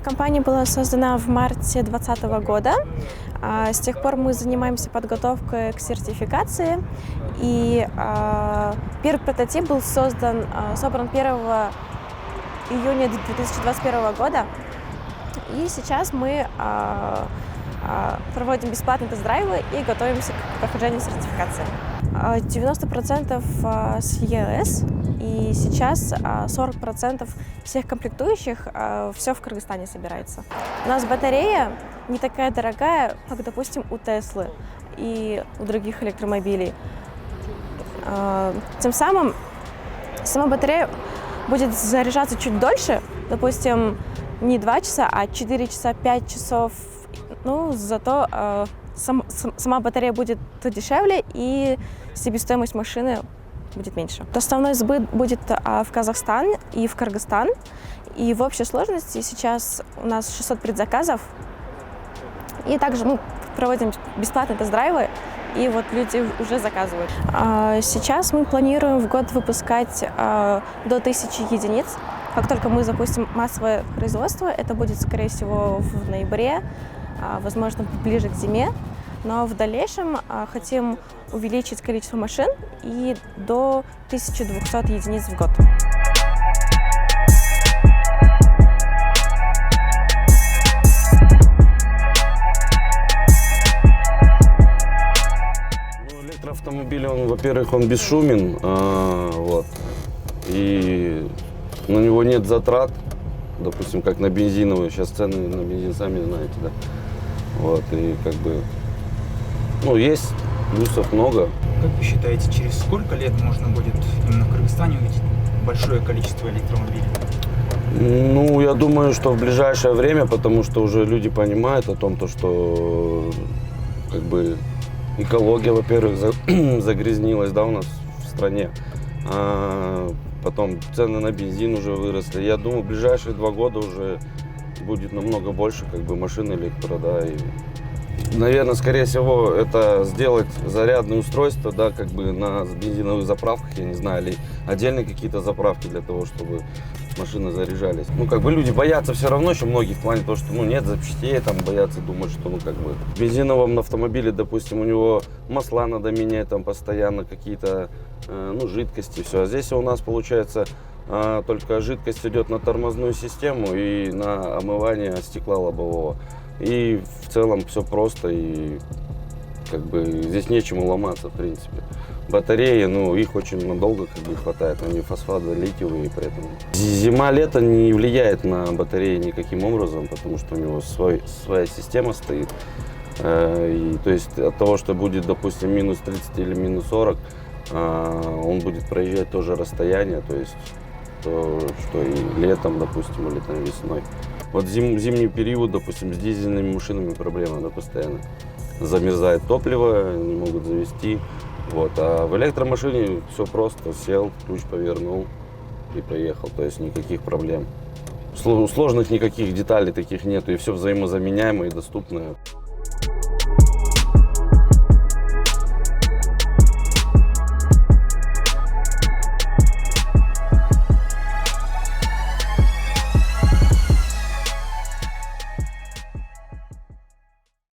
Компания была создана в марте 2020 года. С тех пор мы занимаемся подготовкой к сертификации. И первый прототип был собран 1 июня 2021 года. И сейчас мы проводим бесплатные тест-драйвы и готовимся к прохождению сертификации. 90% с ЕС, и сейчас 40% всех комплектующих все в Кыргызстане собирается. У нас батарея не такая дорогая, как, допустим, у Теслы и у других электромобилей. Тем самым сама батарея будет заряжаться чуть дольше, допустим, не 2 часа, а 4 часа, 5 часов. Ну, зато сама батарея будет дешевле, и себестоимость машины будет меньше. Основной сбыт будет в Казахстан и в Кыргызстан. И в общей сложности сейчас у нас 600 предзаказов. И также мы проводим бесплатные тест-драйвы, и вот люди уже заказывают. Сейчас мы планируем в год выпускать до 1000 единиц. Как только мы запустим массовое производство, это будет, скорее всего, в ноябре, возможно, ближе к зиме. Но в дальнейшем хотим увеличить количество машин и до 1200 единиц в год. Электроавтомобиль, он, во-первых, он бесшумен, вот, и на него нет затрат, допустим, как на бензиновый. Сейчас цены на бензин, сами знаете, да. Вот, и как бы, ну, есть плюсов много. Как вы считаете, через сколько лет можно будет именно в Кыргызстане увидеть большое количество электромобилей? Ну, я думаю, что в ближайшее время, потому что уже люди понимают о том, что как бы экология, во-первых, загрязнилась, да, у нас в стране. Потом цены на бензин уже выросли. Я думаю, в ближайшие 2 года уже будет намного больше как бы машин электро, да. И, наверное, скорее всего, это сделать зарядные устройства, да, как бы на бензиновых заправках, я не знаю, или отдельные какие-то заправки для того, чтобы машины заряжались. Ну, как бы люди боятся все равно, еще многие в плане того, что, ну, нет запчастей, там, боятся, думают, что, ну, как бы, в бензиновом автомобиле, допустим, у него масла надо менять, там, постоянно какие-то, ну, жидкости, все. А здесь у нас, получается, только жидкость идет на тормозную систему и на омывание стекла лобового. И в целом все просто, и как бы здесь нечему ломаться, в принципе. Батареи, ну, их очень надолго как бы хватает, они фосфаты, литиевые, поэтому. Зима-лето не влияет на батареи никаким образом, потому что у него своя система стоит. И, то есть от того, что будет, допустим, минус 30 или минус 40, он будет проезжать тоже расстояние, то есть то, что и летом, допустим, или там весной. Вот зимний период, допустим, с дизельными машинами проблема, да, постоянно. Замерзает топливо, не могут завести. Вот. А в электромашине все просто. Сел, ключ повернул и поехал. То есть никаких проблем. Сложных никаких деталей таких нету. И все взаимозаменяемое и доступное.